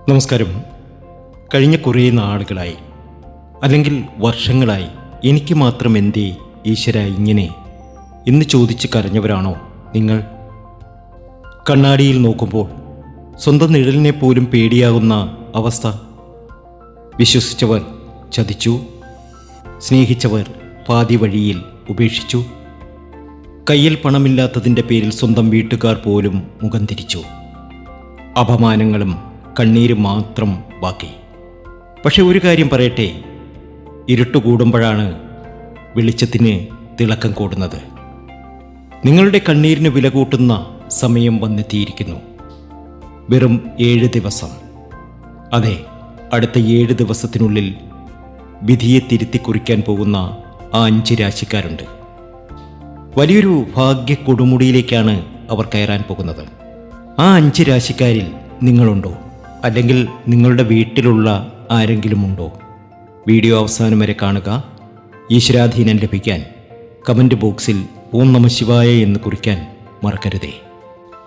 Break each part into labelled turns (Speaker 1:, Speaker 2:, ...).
Speaker 1: നമസ്കാരം. കഴിഞ്ഞ കുറേ നാളുകളായി അല്ലെങ്കിൽ വർഷങ്ങളായി എനിക്ക് മാത്രം എന്തേ ഈശ്വര ഇങ്ങനെ എന്ന് ചോദിച്ച് കരഞ്ഞവരാണോ നിങ്ങൾ? കണ്ണാടിയിൽ നോക്കുമ്പോൾ സ്വന്തം നിഴലിനെ പോലും പേടിയാകുന്ന അവസ്ഥ. വിശ്വസിച്ചവർ ചതിച്ചു, സ്നേഹിച്ചവർ പാതി വഴിയിൽ ഉപേക്ഷിച്ചു, കയ്യിൽ പണമില്ലാത്തതിൻ്റെ പേരിൽ സ്വന്തം വീട്ടുകാർ പോലും മുഖം തിരിച്ചു. അപമാനങ്ങളും കണ്ണീര് മാത്രം ബാക്കി. പക്ഷെ ഒരു കാര്യം പറയട്ടെ, ഇരുട്ട് കൂടുമ്പോഴാണ് വെളിച്ചത്തിന് തിളക്കം കൂടുന്നത്. നിങ്ങളുടെ കണ്ണീരിന് വില കൂട്ടുന്ന സമയം വന്നെത്തിയിരിക്കുന്നു. വെറും 7 ദിവസം. അതെ, അടുത്ത 7 ദിവസത്തിനുള്ളിൽ വിധിയെ തിരുത്തി കുറിക്കാൻ പോകുന്ന ആ 5 രാശിക്കാരുണ്ട്. വലിയൊരു ഭാഗ്യ കൊടുമുടിയിലേക്കാണ് അവർ കയറാൻ പോകുന്നത്. ആ 5 രാശിക്കാരിൽ നിങ്ങളുണ്ടോ? അല്ലെങ്കിൽ നിങ്ങളുടെ വീട്ടിലുള്ള ആരെങ്കിലും ഉണ്ടോ? വീഡിയോ അവസാനം വരെ കാണുക. ഈശ്വരാധീനം ലഭിക്കാൻ കമൻറ്റ് ബോക്സിൽ ഓം നമഃ ശിവായ എന്ന് കുറിക്കാൻ മറക്കരുതേ.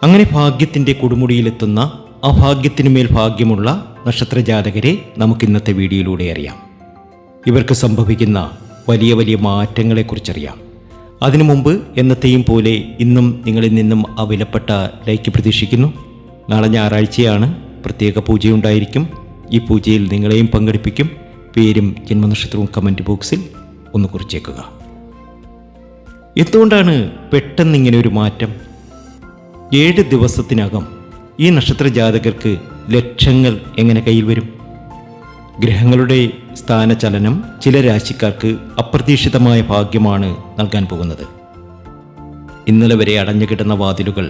Speaker 1: അങ്ങനെ ഭാഗ്യത്തിൻ്റെ കൊടുമുടിയിലെത്തുന്ന ആ ഭാഗ്യത്തിനുമേൽ ഭാഗ്യമുള്ള നക്ഷത്രജാതകരെ നമുക്കിന്നത്തെ വീഡിയോയിലൂടെ അറിയാം. ഇവർക്ക് സംഭവിക്കുന്ന വലിയ വലിയ മാറ്റങ്ങളെക്കുറിച്ചറിയാം. അതിനു മുമ്പ് എന്നത്തെയും പോലെ ഇന്നും നിങ്ങളിൽ നിന്നും ആ വിലപ്പെട്ട ലൈക്ക് പ്രതീക്ഷിക്കുന്നു. നാളെ ഞായറാഴ്ചയാണ്, പ്രത്യേക പൂജയുണ്ടായിരിക്കും. ഈ പൂജയിൽ നിങ്ങളെയും പങ്കെടുപ്പിക്കും. പേരും ജന്മനക്ഷത്രവും കമൻറ്റ് ബോക്സിൽ ഒന്ന് കുറിച്ചേക്കുക. എന്തുകൊണ്ടാണ് പെട്ടെന്നിങ്ങനെ ഒരു മാറ്റം? 7 ദിവസത്തിനകം ഈ നക്ഷത്രജാതകർക്ക് ലക്ഷങ്ങൾ എങ്ങനെ കയ്യിൽ വരും? ഗ്രഹങ്ങളുടെ സ്ഥാനചലനം ചില രാശിക്കാർക്ക് അപ്രതീക്ഷിതമായ ഭാഗ്യമാണ് നൽകാൻ പോകുന്നത്. ഇന്നലെ വരെ അടഞ്ഞുകിടന്ന വാതിലുകൾ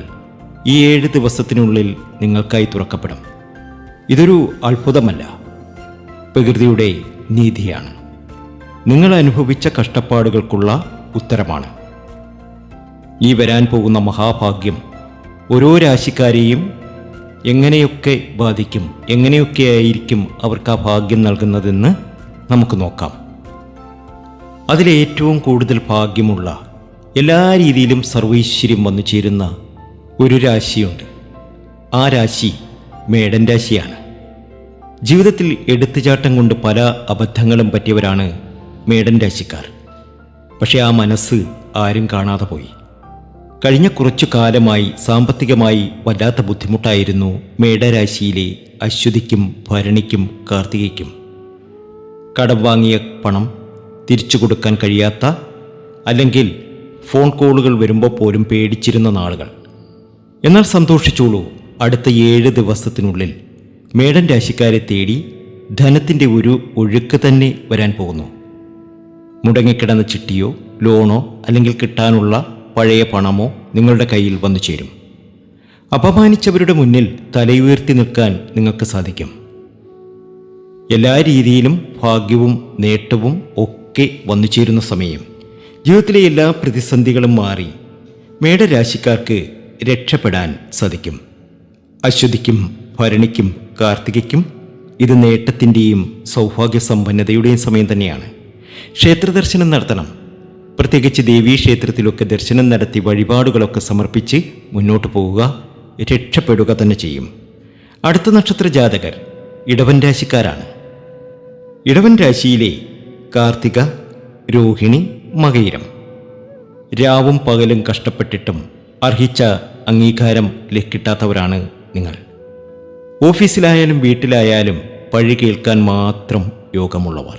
Speaker 1: ഈ 7 ദിവസത്തിനുള്ളിൽ നിങ്ങൾക്കായി തുറക്കപ്പെടും. ഇതൊരു അത്ഭുതമല്ല, പ്രകൃതിയുടെ നീതിയാണ്. നിങ്ങൾ അനുഭവിച്ച കഷ്ടപ്പാടുകൾക്കുള്ള ഉത്തരമാണ്. ഈ വരാൻ പോകുന്ന മഹാഭാഗ്യം ഓരോ രാശിക്കാരെയും എങ്ങനെയൊക്കെ ബാധിക്കും, എങ്ങനെയൊക്കെയായിരിക്കും അവർക്ക് ആ ഭാഗ്യം നൽകുന്നതെന്ന് നമുക്ക് നോക്കാം. അതിലേറ്റവും കൂടുതൽ ഭാഗ്യമുള്ള, എല്ലാ രീതിയിലും സർവൈശ്വര്യം വന്നു ചേരുന്ന ഒരു രാശിയുണ്ട്. ആ രാശി മേടൻ രാശിയാണ്. ജീവിതത്തിൽ എടുത്തുചാട്ടം കൊണ്ട് പല അബദ്ധങ്ങളും പറ്റിയവരാണ് മേടൻ രാശിക്കാർ. പക്ഷേ ആ മനസ്സ് ആരും കാണാതെ പോയി. കഴിഞ്ഞ കുറച്ചു കാലമായി സാമ്പത്തികമായി വല്ലാത്ത ബുദ്ധിമുട്ടായിരുന്നു മേടരാശിയിലെ അശ്വതിക്കും ഭരണിക്കും കാർത്തികയ്ക്കും. കടം വാങ്ങിയ പണം തിരിച്ചു കൊടുക്കാൻ കഴിയാത്ത, അല്ലെങ്കിൽ ഫോൺ കോളുകൾ വരുമ്പോൾ പോലും പേടിച്ചിരുന്ന നാളുകൾ. എന്നാൽ സന്തോഷിച്ചോളൂ, അടുത്ത 7 ദിവസത്തിനുള്ളിൽ മേടൻ രാശിക്കാരെ തേടി ധനത്തിൻ്റെ ഒരു ഒഴുക്ക് തന്നെ വരാൻ പോകുന്നു. മുടങ്ങിക്കിടന്ന ചിട്ടിയോ ലോണോ അല്ലെങ്കിൽ കിട്ടാനുള്ള പഴയ പണമോ നിങ്ങളുടെ കയ്യിൽ വന്നു ചേരും. അപമാനിച്ചവരുടെ മുന്നിൽ തലയുയർത്തി നിൽക്കാൻ നിങ്ങൾക്ക് സാധിക്കും. എല്ലാ രീതിയിലും ഭാഗ്യവും നേട്ടവും ഒക്കെ വന്നു ചേരുന്ന സമയം. ജീവിതത്തിലെ എല്ലാ പ്രതിസന്ധികളും മാറി മേടരാശിക്കാർക്ക് രക്ഷപ്പെടാൻ സാധിക്കും. അശ്വതിക്കും ഭരണിക്കും കാർത്തികയ്ക്കും ഇത് നേട്ടത്തിൻ്റെയും സൗഭാഗ്യസമ്പന്നതയുടെയും സമയം തന്നെയാണ്. ക്ഷേത്രദർശനം നടത്തണം. പ്രത്യേകിച്ച് ദേവീക്ഷേത്രത്തിലൊക്കെ ദർശനം നടത്തി വഴിപാടുകളൊക്കെ സമർപ്പിച്ച് മുന്നോട്ട് പോവുക. രക്ഷപ്പെടുക തന്നെ ചെയ്യും. അടുത്ത നക്ഷത്രജാതകർ ഇടവൻ രാശിക്കാരാണ്. ഇടവൻ രാശിയിലെ കാർത്തിക, രോഹിണി, മകയിരം. രാവും പകലും കഷ്ടപ്പെട്ടിട്ടും അർഹിച്ച അംഗീകാരം കിട്ടാത്തവരാണ് നിങ്ങൾ. ഓഫീസിലായാലും വീട്ടിലായാലും പഴി കേൾക്കാൻ മാത്രം യോഗമുള്ളവർ.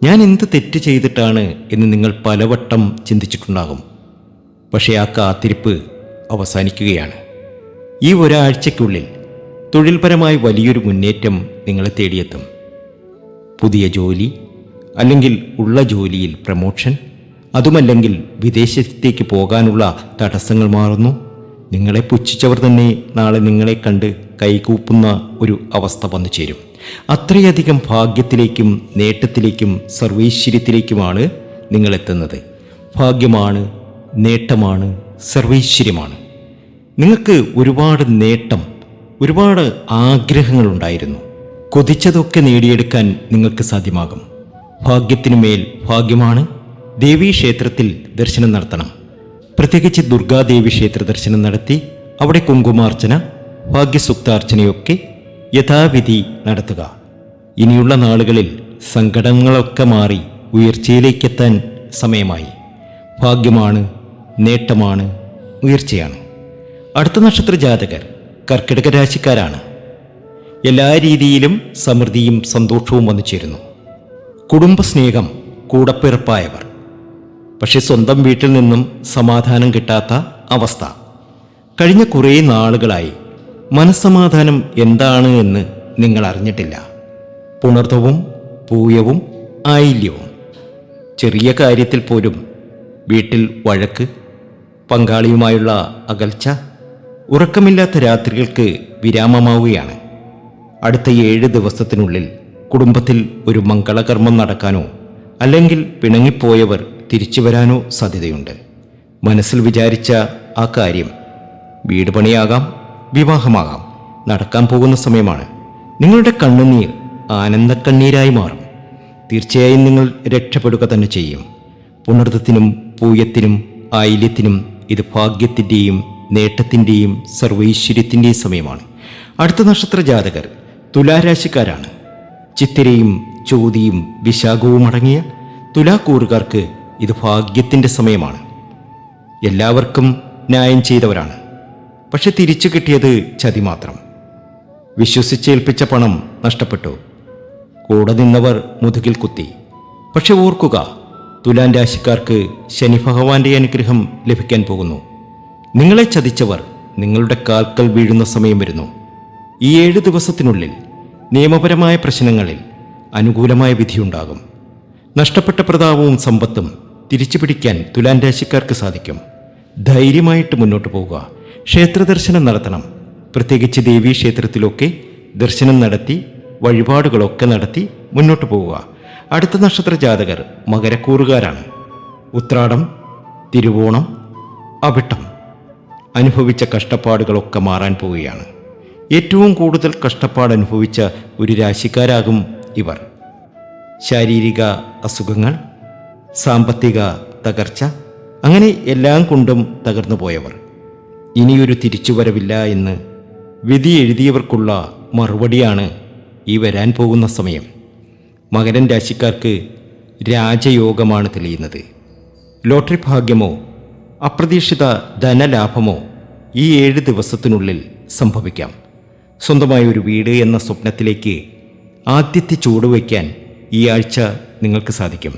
Speaker 1: ഞാൻ എന്ത് തെറ്റ് ചെയ്തിട്ടാണ് എന്ന് നിങ്ങൾ പലവട്ടം ചിന്തിച്ചിട്ടുണ്ടാകും. പക്ഷേ ആ കാത്തിരിപ്പ് അവസാനിക്കുകയാണ്. ഈ ഒരാഴ്ചയ്ക്കുള്ളിൽ തൊഴിൽപരമായി വലിയൊരു മുന്നേറ്റം നിങ്ങളെ തേടിയെത്തും. പുതിയ ജോലി, അല്ലെങ്കിൽ ഉള്ള ജോലിയിൽ പ്രമോഷൻ, അതുമല്ലെങ്കിൽ വിദേശത്തേക്ക് പോകാനുള്ള തടസ്സങ്ങൾ മാറുന്നു. നിങ്ങളെ പുച്ഛിച്ചവർ തന്നെ നാളെ നിങ്ങളെ കണ്ട് കൈകൂപ്പുന്ന ഒരു അവസ്ഥ വന്നു ചേരും. അത്രയധികം ഭാഗ്യത്തിലേക്കും നേട്ടത്തിലേക്കും സർവൈശ്വര്യത്തിലേക്കുമാണ് നിങ്ങളെത്തുന്നത്. ഭാഗ്യമാണ്, നേട്ടമാണ്, സർവൈശ്വര്യമാണ്. നിങ്ങൾക്ക് ഒരുപാട് നേട്ടം, ഒരുപാട് ആഗ്രഹങ്ങളുണ്ടായിരുന്നു. കൊതിച്ചതൊക്കെ നേടിയെടുക്കാൻ നിങ്ങൾക്ക് സാധ്യമാകും. ഭാഗ്യത്തിനുമേൽ ഭാഗ്യമാണ്. ദേവീക്ഷേത്രത്തിൽ ദർശനം നടത്തണം. പ്രത്യേകിച്ച് ദുർഗാദേവി ക്ഷേത്ര ദർശനം നടത്തി അവിടെ കുങ്കുമാർച്ചന, ഭാഗ്യസുക്താർച്ചനയൊക്കെ യഥാവിധി നടത്തുക. ഇനിയുള്ള നാളുകളിൽ സങ്കടങ്ങളൊക്കെ മാറി ഉയർച്ചയിലേക്കെത്താൻ സമയമായി. ഭാഗ്യമാണ്, നേട്ടമാണ്, ഉയർച്ചയാണ്. അടുത്ത നക്ഷത്ര ജാതകർ കർക്കിടക രാശിക്കാരാണ്. എല്ലാ രീതിയിലും സമൃദ്ധിയും സന്തോഷവും വന്നു ചേരുന്നു. കുടുംബസ്നേഹം, കൂടപ്പിറപ്പായവർ. പക്ഷെ സ്വന്തം വീട്ടിൽ നിന്നും സമാധാനം കിട്ടാത്ത അവസ്ഥ. കഴിഞ്ഞ കുറേ നാളുകളായി മനസ്സമാധാനം എന്താണ് എന്ന് നിങ്ങൾ അറിഞ്ഞിട്ടില്ല. പുണർത്തവും പൂയവും ആയില്യവും. ചെറിയ കാര്യത്തിൽ പോലും വീട്ടിൽ വഴക്ക്, പങ്കാളിയുമായുള്ള അകൽച്ച, ഉറക്കമില്ലാത്ത രാത്രികൾക്ക് വിരാമമാവുകയാണ്. അടുത്ത 7 ദിവസത്തിനുള്ളിൽ കുടുംബത്തിൽ ഒരു മംഗളകർമ്മം നടക്കാനോ അല്ലെങ്കിൽ പിണങ്ങിപ്പോയവർ തിരിച്ചു വരാനോ സാധ്യതയുണ്ട്. മനസ്സിൽ വിചാരിച്ച ആ കാര്യം വീട് പണിയാകാം, വിവാഹമാകാം, നടക്കാൻ പോകുന്ന സമയമാണ്. നിങ്ങളുടെ കണ്ണുനീർ ആനന്ദക്കണ്ണീരായി മാറും. തീർച്ചയായും നിങ്ങൾ രക്ഷപ്പെടുക തന്നെ ചെയ്യും. പുണർത്തത്തിനും പൂയത്തിനും ആയില്യത്തിനും ഇത് ഭാഗ്യത്തിൻ്റെയും നേട്ടത്തിൻ്റെയും സർവൈശ്വര്യത്തിൻ്റെയും സമയമാണ്. അടുത്ത നക്ഷത്ര ജാതകർ തുലാരാശിക്കാരാണ്. ചിത്തിരയും ചോതിയും വിശാഖവും അടങ്ങിയ തുലാക്കൂറുകാർക്ക് ഇത് ഭാഗ്യത്തിൻ്റെ സമയമാണ്. എല്ലാവർക്കും ന്യായം ചെയ്തവരാണ്. പക്ഷെ തിരിച്ചു കിട്ടിയത് ചതി മാത്രം. വിശ്വസിച്ചേൽപ്പിച്ച പണം നഷ്ടപ്പെട്ടു. കൂടെ നിന്നവർ മുതുകിൽ കുത്തി. പക്ഷെ ഓർക്കുക, തുലാൻ രാശിക്കാർക്ക് ശനി ഭഗവാന്റെ അനുഗ്രഹം ലഭിക്കാൻ പോകുന്നു. നിങ്ങളെ ചതിച്ചവർ നിങ്ങളുടെ കാൽക്കൽ വീഴുന്ന സമയം വരുന്നു. ഈ 7 ദിവസത്തിനുള്ളിൽ നിയമപരമായ പ്രശ്നങ്ങളിൽ അനുകൂലമായ വിധിയുണ്ടാകും. നഷ്ടപ്പെട്ട പ്രതാപവും സമ്പത്തും തിരിച്ചു പിടിക്കാൻ തുലാൻ രാശിക്കാർക്ക് സാധിക്കും. ധൈര്യമായിട്ട് മുന്നോട്ട് പോവുക. ക്ഷേത്രദർശനം നടത്തണം. പ്രത്യേകിച്ച് ദേവീ ക്ഷേത്രത്തിലൊക്കെ ദർശനം നടത്തി വഴിപാടുകളൊക്കെ നടത്തി മുന്നോട്ട് പോവുക. അടുത്ത നക്ഷത്ര ജാതകർ മകരക്കൂറുകാരാണ്. ഉത്രാടം, തിരുവോണം, അവിട്ടം. അനുഭവിച്ച കഷ്ടപ്പാടുകളൊക്കെ മാറാൻ പോവുകയാണ്. ഏറ്റവും കൂടുതൽ കഷ്ടപ്പാട് അനുഭവിച്ച ഒരു രാശിക്കാരാകും ഇവർ. ശാരീരിക അസുഖങ്ങൾ, സാമ്പത്തിക തകർച്ച, അങ്ങനെ എല്ലാം കൊണ്ടും തകർന്നു പോയവർ. ഇനിയൊരു തിരിച്ചുവരവില്ല എന്ന് വിധി എഴുതിയവർക്കുള്ള മറുപടിയാണ് ഈ വരാൻ പോകുന്ന സമയം. മകരൻ രാശിക്കാർക്ക് രാജയോഗമാണ് തെളിയുന്നത്. ലോട്ടറി ഭാഗ്യമോ അപ്രതീക്ഷിത ധനലാഭമോ ഈ 7 ദിവസത്തിനുള്ളിൽ സംഭവിക്കാം. സ്വന്തമായ ഒരു വീട് എന്ന സ്വപ്നത്തിലേക്ക് ആദ്യത്തെ ചുവടുവയ്ക്കാൻ ഈ ആഴ്ച നിങ്ങൾക്ക് സാധിക്കും.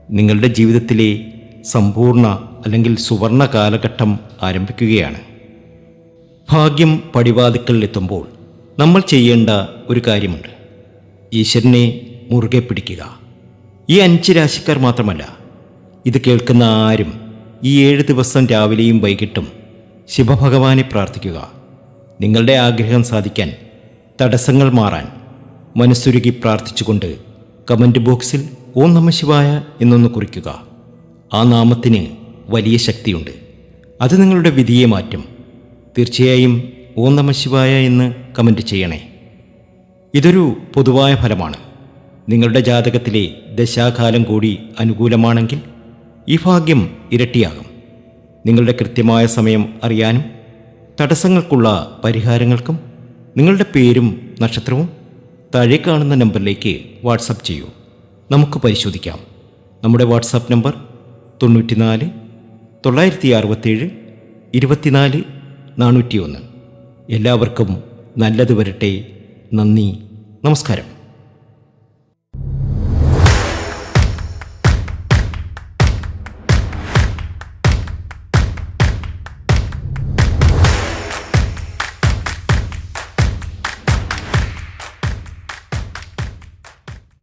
Speaker 1: നിങ്ങളുടെ ജീവിതത്തിലെ സമ്പൂർണ്ണ അല്ലെങ്കിൽ സുവർണ കാലഘട്ടം ആരംഭിക്കുകയാണ്. ഭാഗ്യം പടിവാതിക്കൽ എത്തുമ്പോൾ നമ്മൾ ചെയ്യേണ്ട ഒരു കാര്യമുണ്ട്. ഈശ്വരനെ മുറുകെ പിടിക്കുക. ഈ 5 രാശിക്കാർ മാത്രമല്ല, ഇത് കേൾക്കുന്ന ആരും ഈ 7 ദിവസം രാവിലെയും വൈകിട്ടും ശിവഭഗവാനെ പ്രാർത്ഥിക്കുക. നിങ്ങളുടെ ആഗ്രഹം സാധിക്കാൻ, തടസ്സങ്ങൾ മാറാൻ മനസ്സുരുകി പ്രാർത്ഥിച്ചുകൊണ്ട് കമൻറ്റ് ബോക്സിൽ ഓം നമഃ ശിവായ എന്നൊന്ന് കുറിക്കുക. ആ നാമത്തിന് വലിയ ശക്തിയുണ്ട്. അത് നിങ്ങളുടെ വിധിയെ മാറ്റും. തീർച്ചയായും ഓം നമഃ ശിവായ എന്ന് കമൻറ്റ് ചെയ്യണേ. ഇതൊരു പൊതുവായ ഫലമാണ്. നിങ്ങളുടെ ജാതകത്തിലെ ദശാകാലം കൂടി അനുകൂലമാണെങ്കിൽ ഈ ഭാഗ്യം ഇരട്ടിയാകും. നിങ്ങളുടെ കൃത്യമായ സമയം അറിയാനും തടസ്സങ്ങൾക്കുള്ള പരിഹാരങ്ങൾക്കും നിങ്ങളുടെ പേരും നക്ഷത്രവും താഴെ കാണുന്ന നമ്പറിലേക്ക് വാട്സപ്പ് ചെയ്യൂ. നമുക്ക് പരിശോധിക്കാം. നമ്മുടെ വാട്സാപ്പ് നമ്പർ 94 967 24 401. എല്ലാവർക്കും നല്ലത് വരട്ടെ. നന്ദി, നമസ്കാരം.